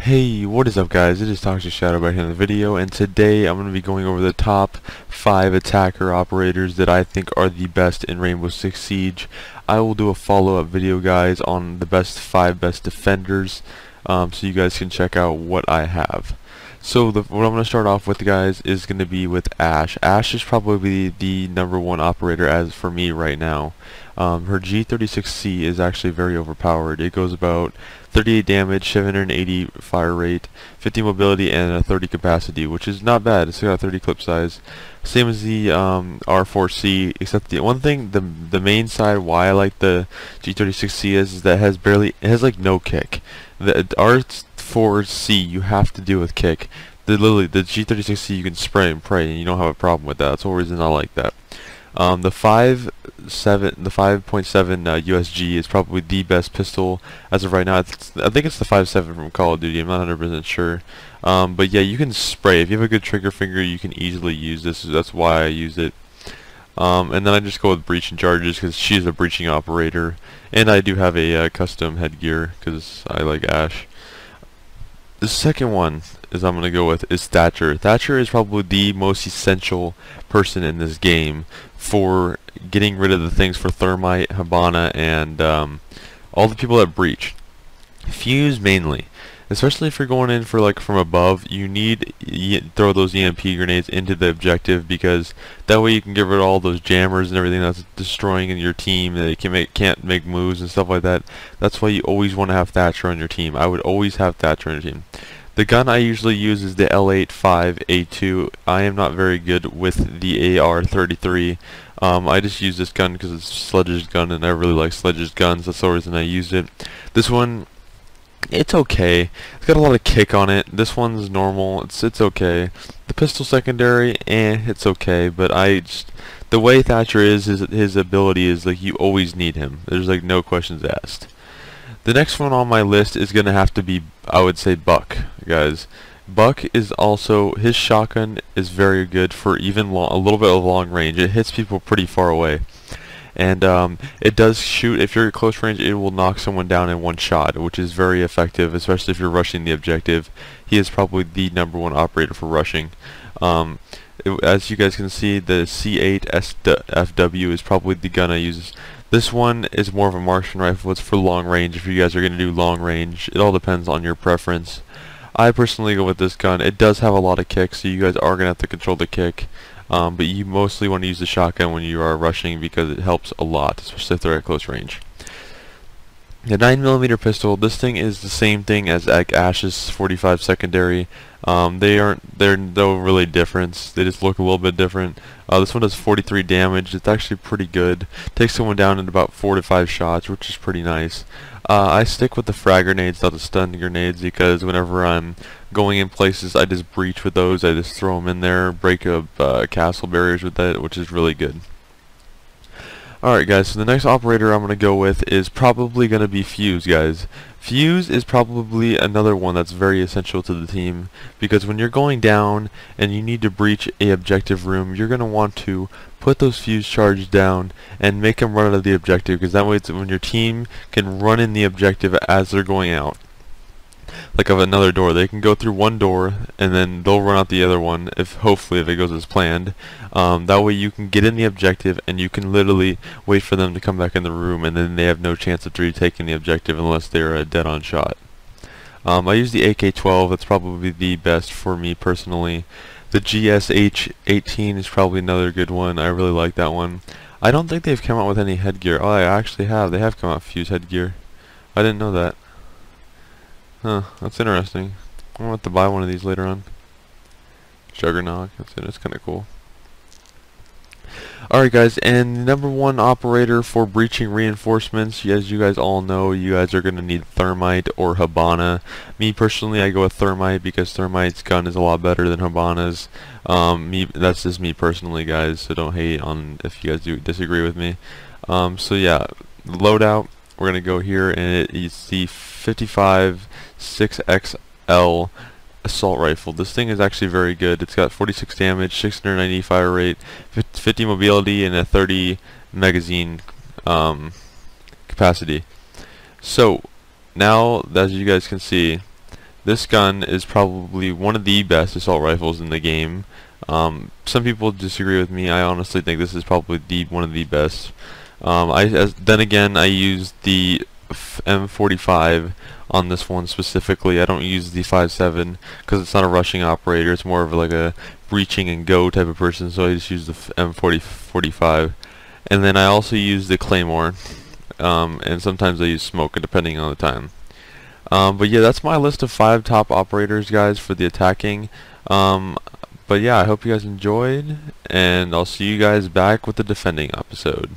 Hey, what is up guys? It is Toxic Shadow back here in the video, and today I'm going to be going over the top 5 attacker operators that I think are the best in Rainbow Six Siege. I will do a follow-up video guys on the best 5 best defenders, so you guys can check out what I have. So what I'm going to start off with guys is going to be with Ash. Ash is probably the #1 operator as for me right now. Her G36C is actually very overpowered. It goes about 38 damage, 780 fire rate, 50 mobility, and a 30 capacity, which is not bad. It's got a 30 clip size. Same as the R4C, except the one thing, the main side why I like the G36C is that it has like no kick. The R4C you have to deal with kick. Literally the G36C you can spray and pray and you don't have a problem with that. That's the whole reason I like that. The 5.7 USG is probably the best pistol as of right now. I think it's the 5.7 from Call of Duty. I'm not 100% sure. But yeah, you can spray. If you have a good trigger finger, you can easily use this. That's why I use it. And then I just go with breaching charges because she's a breaching operator, and I do have a custom headgear because I like Ash. The second one I'm going to go with is Thatcher. Thatcher is probably the most essential person in this game for getting rid of the things for Thermite, Hibana, and all the people that breach. Fuse mainly. Especially if you're going in for like from above, you need throw those EMP grenades into the objective because that way you can get rid of all those jammers and everything that's destroying in your team. They can't make moves and stuff like that. That's why you always want to have Thatcher on your team. I would always have Thatcher on your team. The gun I usually use is the L85A2. I am not very good with the AR-33. I just use this gun because it's Sledge's gun, and I really like Sledge's guns. That's the reason I use it. This one, it's okay. It's got a lot of kick on it. This one's normal. It's okay. The pistol secondary, it's okay. But the way Thatcher is, his ability is like you always need him. There's like no questions asked. The next one on my list is gonna have to be, I would say, Buck, guys. Buck is also, his shotgun is very good for even a little bit of long range. It hits people pretty far away. And it does shoot, if you're at close range, it will knock someone down in one shot, which is very effective, especially if you're rushing the objective. He is probably the #1 operator for rushing. As you guys can see, the C8 SFW is probably the gun I use. This one is more of a marksman rifle. It's for long range. If you guys are going to do long range, it all depends on your preference. I personally go with this gun. It does have a lot of kick, so you guys are going to have to control the kick. But you mostly want to use the shotgun when you are rushing because it helps a lot, especially if they're at close range. The 9mm pistol, this thing is the same thing as Ash's 45 secondary. They're no really difference. They just look a little bit different. This one does 43 damage. It's actually pretty good. Takes someone down in about 4 to 5 shots, which is pretty nice. I stick with the frag grenades, not the stun grenades, because whenever I'm going in places, I just breach with those. I just throw them in there, break up castle barriers with that, which is really good. Alright guys, so the next operator I'm going to go with is probably going to be Fuse, guys. Fuse is probably another one that's very essential to the team, because when you're going down and you need to breach a objective room, you're going to want to put those fuse charges down and make them run out of the objective, because that way it's when your team can run in the objective as they're going out. Like of another door, they can go through one door and then they'll run out the other one hopefully if it goes as planned. That way you can get in the objective and you can literally wait for them to come back in the room, and then they have no chance of retaking the objective unless they're a dead-on shot. I use the AK-12. That's probably the best for me personally. The GSH-18 is probably another good one. I really like that one. I don't think they've come out with any headgear. Oh, I actually have. They have come out with Fuse headgear. I didn't know that. Huh, that's interesting. I'm gonna have to buy one of these later on. Juggernaut, that's kinda cool. Alright guys, and the #1 operator for breaching reinforcements, as you guys all know, you guys are gonna need Thermite or Hibana. Me personally, I go with Thermite because Thermite's gun is a lot better than Hibana's. That's just me personally, guys, so don't hate on if you guys do disagree with me. So yeah, loadout, we're gonna go here, and it's the 55 6XL assault rifle. This thing is actually very good. It's got 46 damage, 690 fire rate, 50 mobility, and a 30 magazine capacity. So now, as you guys can see, This gun is probably one of the best assault rifles in the game. Some people disagree with me. I honestly think this is probably one of the best. Then again, I use the M45 on this one specifically. I don't use the 5.7 because it's not a rushing operator. It's more of like a breaching and go type of person, so I just use the M45. And then I also use the Claymore, and sometimes I use smoke depending on the time. But yeah, that's my list of 5 top operators, guys, for the attacking. But yeah, I hope you guys enjoyed, and I'll see you guys back with the defending episode.